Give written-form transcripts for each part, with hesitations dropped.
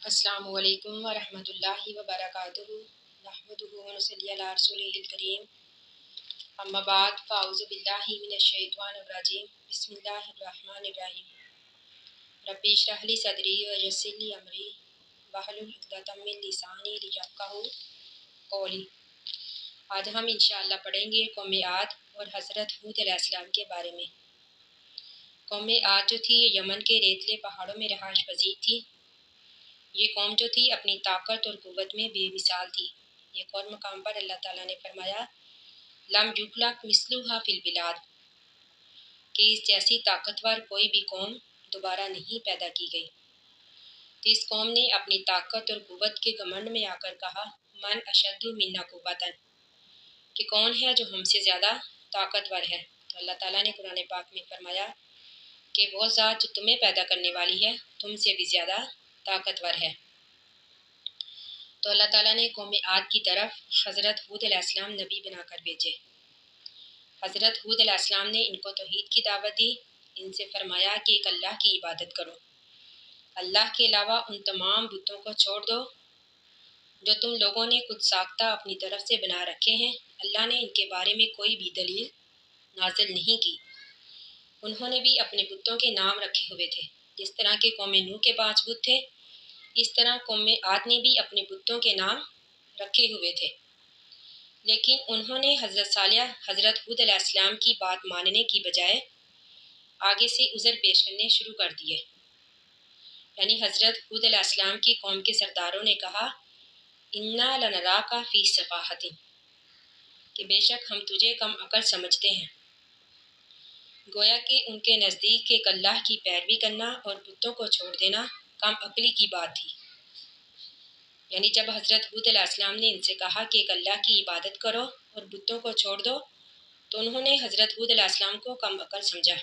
السلام علیکم ورحمۃ اللہ وبرکاتہ نحمدہ ونصلی علی رسولہ الکریم اما بعد فاعوذ باللہ من الشیطان الرجیم بسم اللہ الرحمن الرحیم رب اشرح لی صدری ویسر لی امری واحلل عقدۃ من لسانی لیفقہوا قولی۔ آج ہم انشاءاللہ پڑھیں گے قوم عاد اور حضرت ہود علیہ السلام کے بارے میں۔ قوم عاد جو تھی یہ یمن کے ریتلے پہاڑوں میں رہائش پذیر تھی۔ یہ قوم جو تھی اپنی طاقت اور قوت میں بے مثال تھی۔ ایک اور مقام پر اللہ تعالیٰ نے فرمایا لم یخلق مثلھا فی البلاد، کہ اس جیسی طاقتور کوئی بھی قوم دوبارہ نہیں پیدا کی گئی۔ تو اس قوم نے اپنی طاقت اور قوت کے گھمنڈ میں آ کر کہا من اشد منا قوتاً، کہ کون ہے جو ہم سے زیادہ طاقتور ہے۔ تو اللہ تعالیٰ نے قرآن پاک میں فرمایا کہ وہ ذات جو تمہیں پیدا کرنے والی ہے تم سے بھی زیادہ طاقتور ہے۔ تو اللہ تعالیٰ نے قوم عاد کی طرف حضرت ہود علیہ السلام نبی بنا کر بھیجے۔ حضرت ہود علیہ السلام نے ان کو توحید کی دعوت دی، ان سے فرمایا کہ ایک اللہ کی عبادت کرو، اللہ کے علاوہ ان تمام بتوں کو چھوڑ دو جو تم لوگوں نے خود ساختہ اپنی طرف سے بنا رکھے ہیں۔ اللہ نے ان کے بارے میں کوئی بھی دلیل نازل نہیں کی۔ انہوں نے بھی اپنے بتوں کے نام رکھے ہوئے تھے، جس طرح کہ قوم نوح کے 5 بت تھے، اس طرح قوم عاد نے بھی اپنے بتوں کے نام رکھے ہوئے تھے۔ لیکن انہوں نے حضرت صالح حضرت ہود علیہ السلام کی بات ماننے کی بجائے آگے سے عذر پیش کرنے شروع کر دیے۔ یعنی حضرت ہود علیہ السلام کی قوم کے سرداروں نے کہا انا لنراک فی سفاہۃ، کہ بے شک ہم تجھے کم عقل سمجھتے ہیں۔ گویا کہ ان کے نزدیک ایک اللہ کی پیروی کرنا اور بتوں کو چھوڑ دینا کم عقلی کی بات تھی۔ یعنی جب حضرت ہود علیہ السلام نے ان سے کہا کہ ایک اللہ کی عبادت کرو اور بتوں کو چھوڑ دو، تو انہوں نے حضرت ہود علیہ السلام کو کم عقل سمجھا۔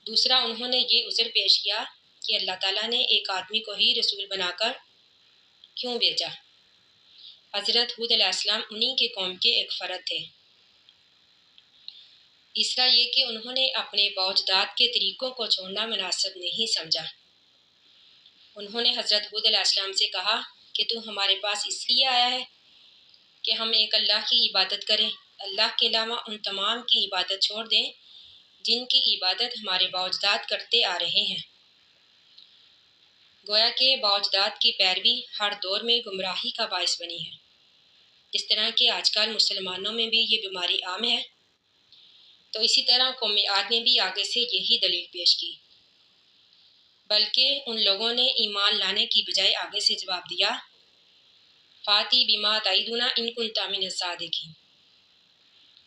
دوسرا انہوں نے یہ عذر پیش کیا کہ اللہ تعالیٰ نے ایک آدمی کو ہی رسول بنا کر کیوں بھیجا؟ حضرت ہود علیہ السلام انہی کے قوم کے ایک فرد تھے۔ تیسرا یہ کہ انہوں نے اپنے باوجداد کے طریقوں کو چھوڑنا مناسب نہیں سمجھا۔ انہوں نے حضرت ہود علیہ السلام سے کہا کہ تو ہمارے پاس اس لیے آیا ہے کہ ہم ایک اللہ کی عبادت کریں، اللہ کے علاوہ ان تمام کی عبادت چھوڑ دیں جن کی عبادت ہمارے باوجداد کرتے آ رہے ہیں۔ گویا کہ باوجداد کی پیروی ہر دور میں گمراہی کا باعث بنی ہے، جس طرح کہ آج کل مسلمانوں میں بھی یہ بیماری عام ہے۔ تو اسی طرح قوم عاد نے بھی آگے سے یہی دلیل پیش کی، بلکہ ان لوگوں نے ایمان لانے کی بجائے آگے سے جواب دیا فاتی بما تعیدنا ان کنت من الصادقین،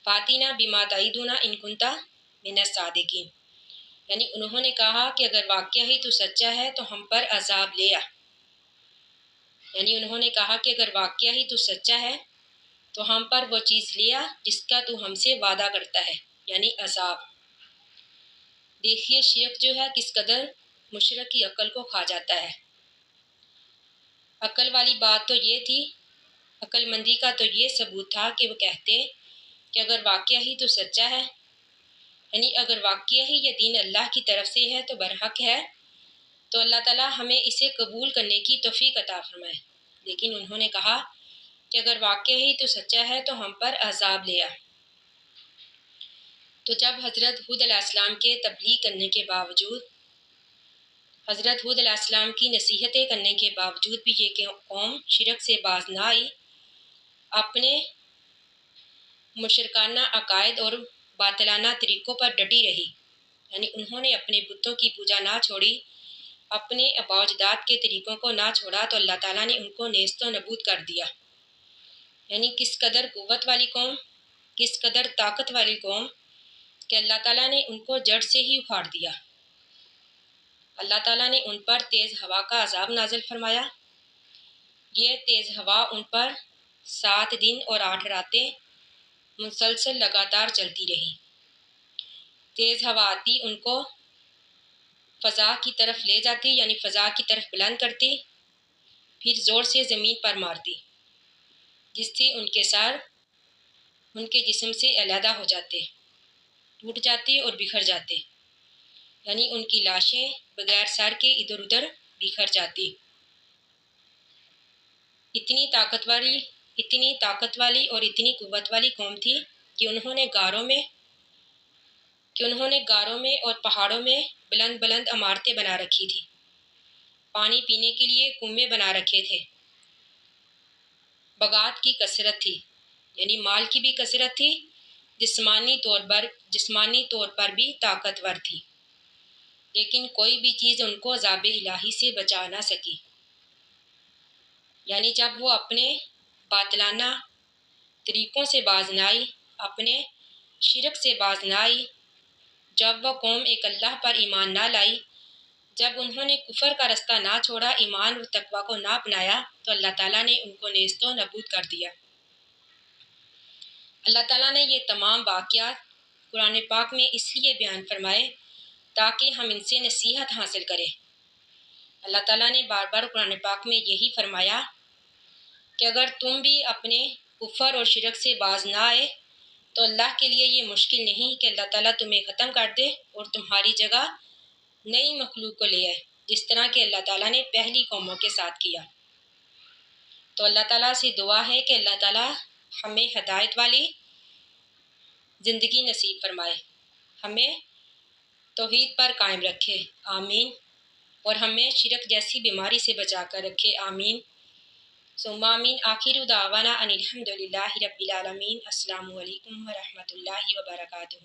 فاتینا بما تعیدنا ان کنت من الصادقین۔ یعنی انہوں نے کہا کہ اگر واقعہ ہی تو سچا ہے تو ہم پر عذاب لے آ۔ یعنی انہوں نے کہا کہ اگر واقعہ ہی تو سچا ہے تو ہم پر وہ چیز لے آ جس کا تو ہم سے وعدہ کرتا ہے، یعنی عذاب۔ دیکھیے شرک جو ہے کس قدر مشرک کی عقل کو کھا جاتا ہے۔ عقل والی بات تو یہ تھی، عقل مندی کا تو یہ ثبوت تھا کہ وہ کہتے کہ اگر واقعہ ہی تو سچا ہے، یعنی اگر واقعہ ہی یہ دین اللہ کی طرف سے ہے تو برحق ہے، تو اللہ تعالیٰ ہمیں اسے قبول کرنے کی توفیق عطا فرمائے۔ لیکن انہوں نے کہا کہ اگر واقعہ ہی تو سچا ہے تو ہم پر عذاب لے آ۔ تو جب حضرت ہود علیہ السلام کے تبلیغ کرنے کے باوجود، حضرت ہود علیہ السلام کی نصیحتیں کرنے کے باوجود بھی یہ قوم شرک سے باز نہ آئی، اپنے مشرکانہ عقائد اور باطلانہ طریقوں پر ڈٹی رہی، یعنی انہوں نے اپنے بتوں کی پوجا نہ چھوڑی، اپنے باوجداد کے طریقوں کو نہ چھوڑا، تو اللہ تعالیٰ نے ان کو نیست و نبود کر دیا۔ یعنی کس قدر قوت والی قوم، کس قدر طاقت والی قوم کہ اللہ تعالیٰ نے ان کو جڑ سے ہی اکھاڑ دیا۔ اللہ تعالیٰ نے ان پر تیز ہوا کا عذاب نازل فرمایا۔ یہ تیز ہوا ان پر 7 دن اور 8 راتیں مسلسل لگاتار چلتی رہی۔ تیز ہوا آتی ان کو فضا کی طرف لے جاتی، یعنی فضا کی طرف بلند کرتی، پھر زور سے زمین پر مارتی، جس سے ان کے سر ان کے جسم سے علیحدہ ہو جاتے، ٹوٹ جاتے اور بکھر جاتے، یعنی ان کی لاشیں بغیر سر کے ادھر ادھر بکھر جاتی۔ اتنی طاقت والی اور اتنی قوت والی قوم تھی کہ انہوں نے غاروں میں اور پہاڑوں میں بلند بلند عمارتیں بنا رکھی تھی، پانی پینے کے لیے کنویں بنا رکھے تھے، بغات کی کثرت تھی، یعنی مال کی بھی کثرت تھی، جسمانی طور پر بھی طاقتور تھی، لیکن کوئی بھی چیز ان کو عذاب الہی سے بچا نہ سکی۔ یعنی جب وہ اپنے باطلانہ طریقوں سے باز نہ آئی، اپنے شرک سے باز نہ آئی، جب وہ قوم ایک اللہ پر ایمان نہ لائی، جب انہوں نے کفر کا رستہ نہ چھوڑا، ایمان و تقوی کو نہ اپنایا، تو اللہ تعالیٰ نے ان کو نیست و نابود کر دیا۔ اللہ تعالیٰ نے یہ تمام واقعات قرآن پاک میں اس لیے بیان فرمائے تاکہ ہم ان سے نصیحت حاصل کریں۔ اللہ تعالیٰ نے بار بار قرآن پاک میں یہی فرمایا کہ اگر تم بھی اپنے کفر اور شرک سے باز نہ آئے تو اللہ کے لیے یہ مشکل نہیں کہ اللہ تعالیٰ تمہیں ختم کر دے اور تمہاری جگہ نئی مخلوق کو لے آئے، جس طرح کہ اللہ تعالیٰ نے پہلی قوموں کے ساتھ کیا۔ تو اللہ تعالیٰ سے دعا ہے کہ اللہ تعالیٰ ہمیں ہدایت والی زندگی نصیب فرمائے، ہمیں توحید پر قائم رکھے، آمین، اور ہمیں شرک جیسی بیماری سے بچا کر رکھے، آمین ثم آمین۔ آخر دعوانا ان الحمد للہ رب العالمین۔ السلام علیکم ورحمۃ اللہ وبرکاتہ۔